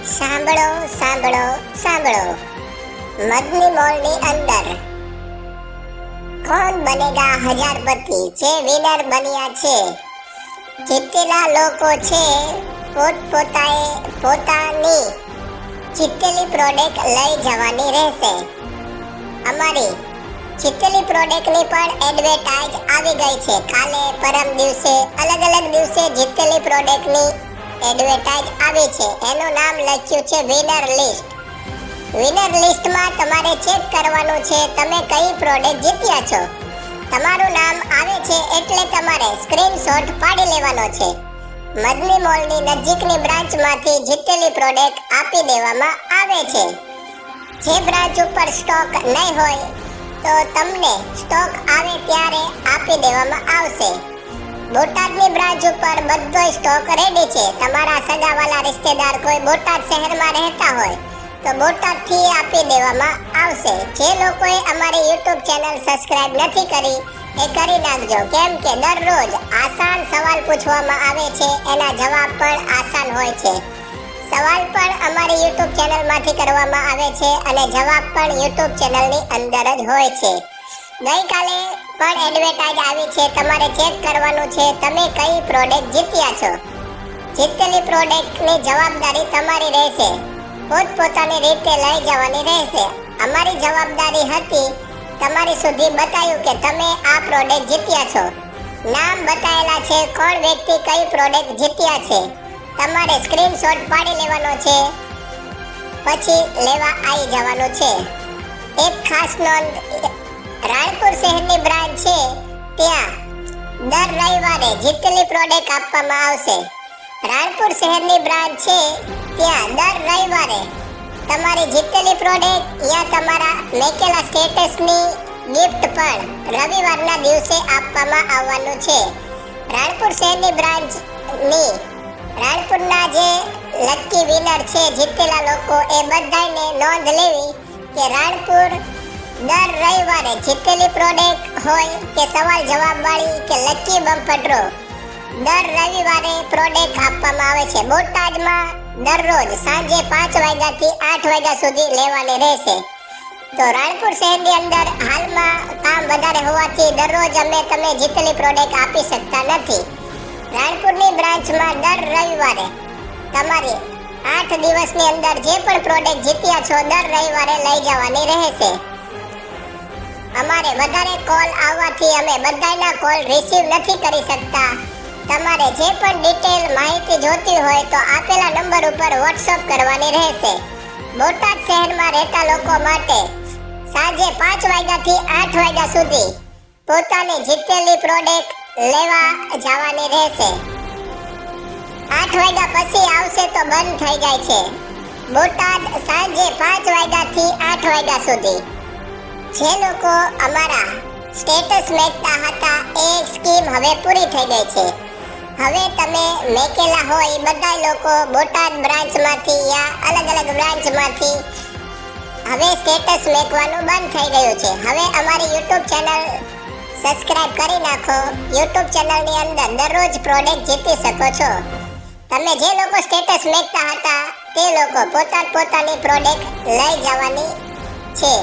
સાંભળો સાંભળો સાંભળો, મધની મોલની અંદર કોણ બનેગા હજારપતિ જે વિનર બન્યા છે. જીતેલા લોકો છે પોતાની જીતેલી પ્રોડક્ટ લઈ જવાની રહેશે. અમારી જીતેલી પ્રોડક્ટની પણ એડવર્ટાઇઝ આવી ગઈ છે. કાલે પરમ દિવસે અલગ અલગ દિવસે જીતેલી પ્રોડક્ટની એડવર્ટાઇઝ આવી છે. એનું નામ લખ્યું છે વિનર લિસ્ટ. વિનર લિસ્ટમાં તમારે ચેક કરવાનું છે તમે કઈ પ્રોડક્ટ જીત્યા છો. તમારું નામ આવે છે એટલે તમારે સ્ક્રીનશોટ પાડી લેવાનો છે. મદની મોલની નજીકની બ્રાન્ચમાંથી જીતેલી પ્રોડક્ટ આપી દેવામાં આવે છે. જે બ્રાન્ચ ઉપર સ્ટોક નહીં હોય તો તમને સ્ટોક આવે ત્યારે આપી દેવામાં આવશે. બોટાદની બ્રાન્ચ ઉપર બધો સ્ટોક રેડી છે. તમારા સગાવાલા રિશ્તેદાર કોઈ બોટાદ શહેરમાં રહેતા હોય તો બોટાદથી આપી દેવામાં આવશે. જે લોકોએ અમારી YouTube ચેનલ સબસ્ક્રાઇબ નથી કરી એ કરી નાખજો, કેમ કે દરરોજ આસાન સવાલ પૂછવામાં આવે છે, એના જવાબ પણ આસાન હોય છે. સવાલ પણ અમારી YouTube ચેનલમાંથી કરવામાં આવે છે અને જવાબ પણ YouTube ચેનલની અંદર જ હોય છે. ગઈકાલે પણ એડવર્ટાઇઝ આવી છે. તમારે ચેક કરવાનું છે તમે કઈ પ્રોડક્ટ જીત્યા છો. જીતેલી પ્રોડક્ટની જવાબદારી તમારી રહેશે. પોતપોતાની રીતે લઈ જવાની રહેશે. અમારી જવાબદારી હતી તમારી સુધી બતાવ્યું કે તમે આ પ્રોડક્ટ જીત્યા છો. નામ બતાવેલા છે કોણ વ્યક્તિ કઈ પ્રોડક્ટ જીત્યા છે. તમારે સ્ક્રીનશોટ પાડી લેવાનો છે, પછી લેવા આવી જવાનું છે. એક ખાસ નોંધ, રાણપુર શહેરની બ્રાન્ચ છે ત્યાં દર રવિવારે જીતેલી પ્રોડક્ટ આપવામાં આવશે. રાણપુર શહેરની બ્રાન્ચ છે ત્યાં દર રવિવારે તમારી જીતેલી પ્રોડક્ટ યા તમારા મેકેલા સ્ટેટસની ગિફ્ટ પણ રવિવારના દિવસે આપવામાં આવવાનું છે. રાણપુર શહેરની બ્રાન્ચની રાણપુરના જે લકી વિનર છે જીતેલા લોકો એ બધાને નોંધ લેવી કે રાણપુર દર રવિવારે જીતેલી પ્રોડક્ટ હોય કે સવાલ જવાબ વાળી કે લકી બમ્પર ડ્રો દર રવિવારે પ્રોડક્ટ આપવામાં આવે છે. બોટાદમાં દરરોજ સાંજે 5 વાગ્યાથી 8 વાગ્યા સુધી લેવાની રહેશે. તો રાણપુર શહેરની અંદર હાલમાં કામ વધારે હોવાથી દરરોજ અમે તમે જીતેલી પ્રોડક્ટ આપી શકતા નથી. રાણપુરની બ્રાન્ચમાં દર રવિવારે તમારી 8 દિવસની અંદર જે પણ પ્રોડક્ટ જીત્યા છો દર રવિવારે લઈ જવાની રહેશે. અમારે વધારે કોલ આવવાથી અમે બધાના કોલ રિસીવ નથી કરી શકતા. તમારે જે પણ ડિટેલ માહિતી જોતી હોય તો આપેલા નંબર ઉપર વોટ્સઅપ કરવાની રહેશે. બોટાદ શહેરમાં રહેતા લોકો માટે સાંજે 5 વાગ્યાથી 8 વાગ્યા સુધી પોતાની જીતેલી પ્રોડક્ટ લેવા જવાની રહેશે. 8 વાગ્યા પછી આવશે તો બંધ થઈ જાય છે. બોટાદ સાંજે 5 વાગ્યાથી 8 વાગ્યા સુધી. જે લોકો અમારા સ્ટેટસ મેકતા હતા એ સ્કીમ હવે પૂરી થઈ ગઈ છે. હવે તમે મેકેલા હોય બધા લોકો બોટાદ બ્રાન્ચમાંથી યા અલગ અલગ બ્રાન્ચમાંથી હવે સ્ટેટસ મેકવાનું બંધ થઈ ગયું છે. હવે અમારી YouTube ચેનલ સબસ્ક્રાઇબ કરી નાખો. YouTube ચેનલની અંદર દરરોજ પ્રોડક્ટ જીતી શકો છો. તમે જે લોકો સ્ટેટસ મેકતા હતા તે લોકો પોતાની પ્રોડક્ટ લઈ જવાની છે.